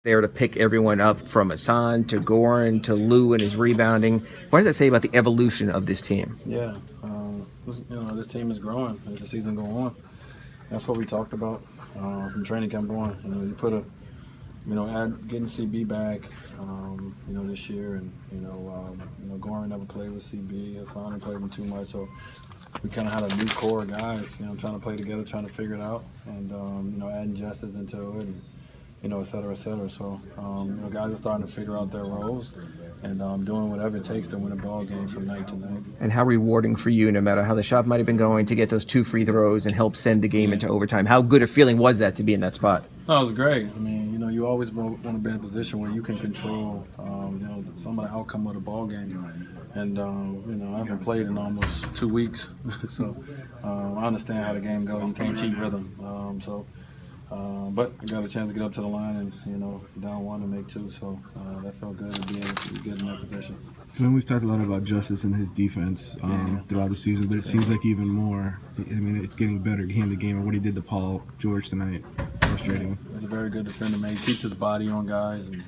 there to pick everyone up from Hassan to Goran to Lou and his rebounding. What does that say about the evolution of this team? Yeah, this team is growing as the season goes on. That's what we talked about from training camp on. You put a, getting CB back, this year, and Goran never played with CB. Hassan didn't play with him too much, so we kind of had a new core of guys, trying to play together, trying to figure it out, and adding Justice into it, and et cetera, et cetera. So, guys are starting to figure out their roles and doing whatever it takes to win a ball game from night to night. And how rewarding for you, no matter how the shot might have been going, to get those 2 free throws and help send the game into overtime. How good a feeling was that to be in that spot? No, it was great. I mean, you always want to be in a position where you can control, some of the outcome of the ball game. And, I haven't played in almost 2 weeks, so I understand how the game goes. You can't cheat rhythm. But I got a chance to get up to the line and, down 1 and make 2. So that felt good to be able to get in that position. We've talked a lot about Justice and his defense throughout the season, but it seems like even more. I mean, it's getting better in the game. And what he did to Paul George tonight, frustrating. He's a very good defender, man. He keeps his body on guys, and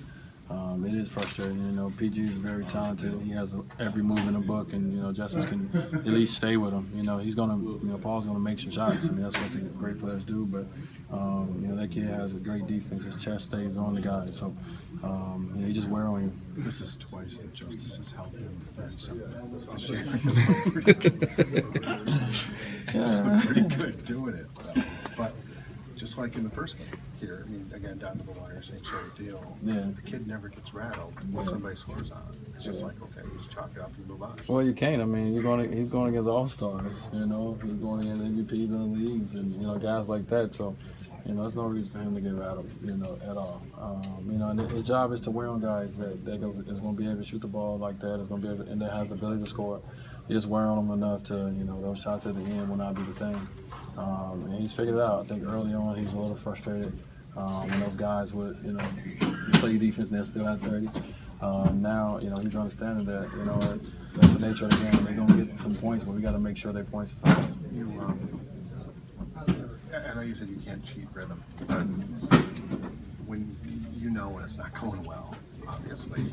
it is frustrating. PG is very talented. He has every move in the book, and Justice can at least stay with him. He's gonna, Paul's gonna make some shots. I mean, that's what the great players do. But that kid has a great defense. His chest stays on the guy, so he just wear on you. This is twice that Justice has held him to 30 something this year. He's pretty good doing it, but just like in the first game here, I mean, again, down to the wire, same sort of deal. Yeah. The kid never gets rattled when somebody scores on him. It's just like, okay, you just chalk it up and move on. Well, you can't. I mean, he's going against all-stars, he's going against MVPs in the leagues and, guys like that. So, there's no reason for him to get rattled, at all. And his job is to wear on guys that is going to be able to shoot the ball like that, is going to be able to, and that has the ability to score. You just wear on him enough to, those shots at the end will not be the same. And he's figured it out. I think early on he was a little frustrated when those guys would, play defense and they're still at 30. Now, he's understanding that, that's the nature of the game. They're going to get some points, but we got to make sure their points are solid. I know you said you can't cheat rhythm, but when when it's not going well, obviously,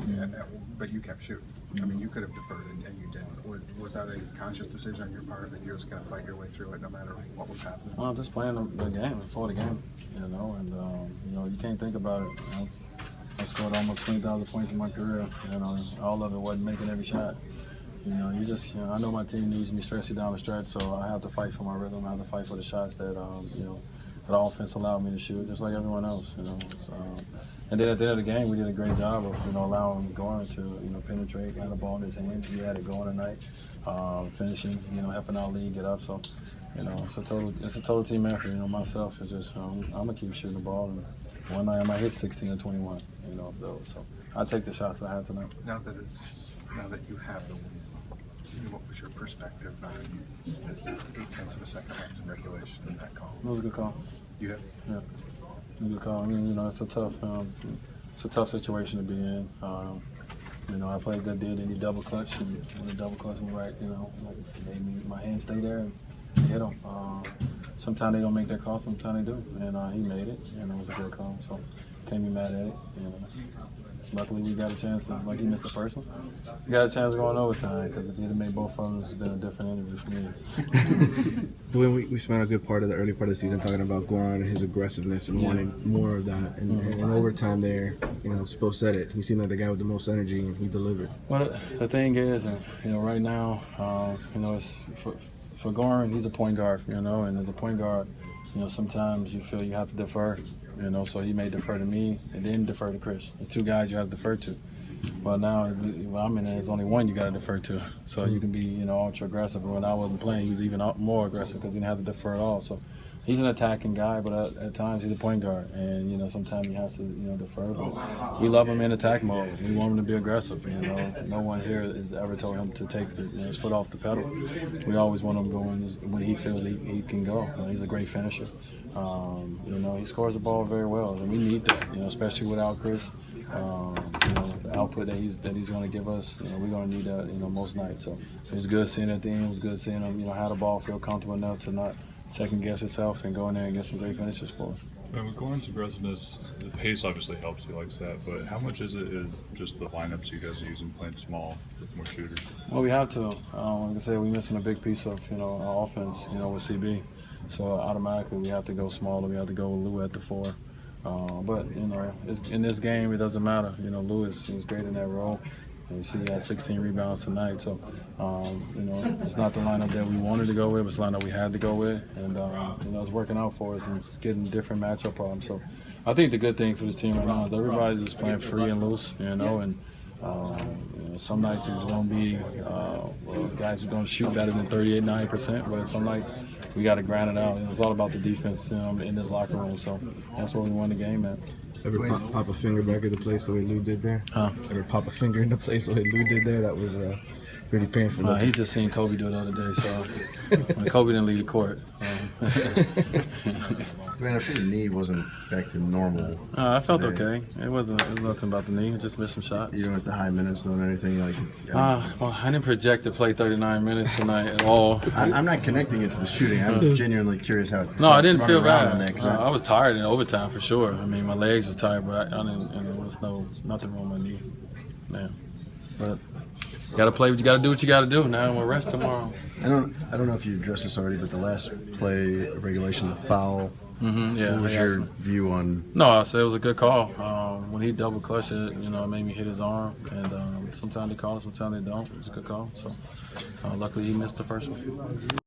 but you kept shooting. I mean, you could have deferred and you didn't. Was that a conscious decision on your part that you're just going to fight your way through it no matter what was happening? Well, I'm just playing the game before the game, and you can't think about it. I scored almost 20,000 points in my career, all of it wasn't making every shot. I know my team needs me stretchy down the stretch, so I have to fight for my rhythm. I have to fight for the shots that, that offense allowed me to shoot, just like everyone else, So, and then at the end of the game, we did a great job of, allowing Goran to, penetrate, had the ball in his hand. He had it going tonight, finishing, helping our league get up. So, it's a total team effort. Myself is just, I'm gonna keep shooting the ball, and one night I might hit 16 or 21, of those. So I take the shots that I had tonight. Now that you have the win, what was your perspective on 8/10 of a second left in regulation in that call? It was a good call. You have? Yeah, it was a good call. I mean, it's a tough situation to be in. I played good deal, then he double clutch, and the double clutch me right, made me, my hand stay there and hit him. Sometimes they don't make that call, sometimes they do, and he made it, and it was a good call, so can't be mad at it. Luckily, we got a chance, like he missed the first one. We got a chance going overtime, because if he'd have made both of them, it's been a different interview for me. We spent a good part of the early part of the season talking about Goran and his aggressiveness and wanting more of that. And in overtime there, Spo said it. He seemed like the guy with the most energy, and he delivered. Well, the thing is, right now, it's for Goran, he's a point guard, and as a point guard, sometimes you feel you have to defer, so he may defer to me and then defer to Chris. There's 2 guys you have to defer to. Well, now when I'm in there, there's only one you got to defer to. So you can be, ultra aggressive. But when I wasn't playing, he was even more aggressive because he didn't have to defer at all. So he's an attacking guy, but at times he's a point guard, and sometimes he has to defer. But we love him in attack mode. We want him to be aggressive. No one here has ever told him to take his foot off the pedal. We always want him going when he feels he can go. He's a great finisher. He scores the ball very well, and we need that. Especially without Chris. The output that he's going to give us, we're going to need that, most nights. So it was good seeing at the end. It was good seeing him, have the ball, feel comfortable enough to not second guess itself and go in there and get some great finishes for us. And with Goran's aggressiveness, the pace obviously helps. He likes that. But how much is just the lineups you guys are using playing small with more shooters? Well, we have to. Like I said, we're missing a big piece of our offense. With CB, so automatically we have to go smaller. We have to go with Lou at the 4. But in this game, it doesn't matter. Lou is great in that role. And you see, he had 16 rebounds tonight. So, it's not the lineup that we wanted to go with. It's the lineup we had to go with. And, it's working out for us and it's getting different matchup problems. So, I think the good thing for this team right now is everybody's just playing free and loose, and some nights it's going to be guys are going to shoot better than 38-9%, but some nights we got to grind it out. It's all about the defense in this locker room. So, that's where we won the game at. Ever pop a finger back in the place the way Lou did there? Huh? Ever pop a finger in the place the way Lou did there? That was pretty painful. He just seen Kobe do it the other day, so Kobe didn't leave the court. Man, I feel the knee wasn't back to normal. I felt today. okay. It was nothing about the knee. I just missed some shots. Even with the high minutes and everything, like. Well, I didn't project to play 39 minutes tonight at all. I'm not connecting it to the shooting. I'm genuinely curious how. No, I didn't feel running around bad. on that, 'cause I was tired in overtime for sure. I mean, my legs was tired, but I didn't. And there was nothing wrong with my knee. Yeah, but got to play. You got to do what you got to do. Now and we'll rest tomorrow. I don't know if you addressed this already, but the last play of regulation, the foul. Yeah. What was your view on? No, I said it was a good call. When he double clutched it, it made me hit his arm. And sometimes they call it, sometimes they don't. It was a good call. So luckily he missed the first one.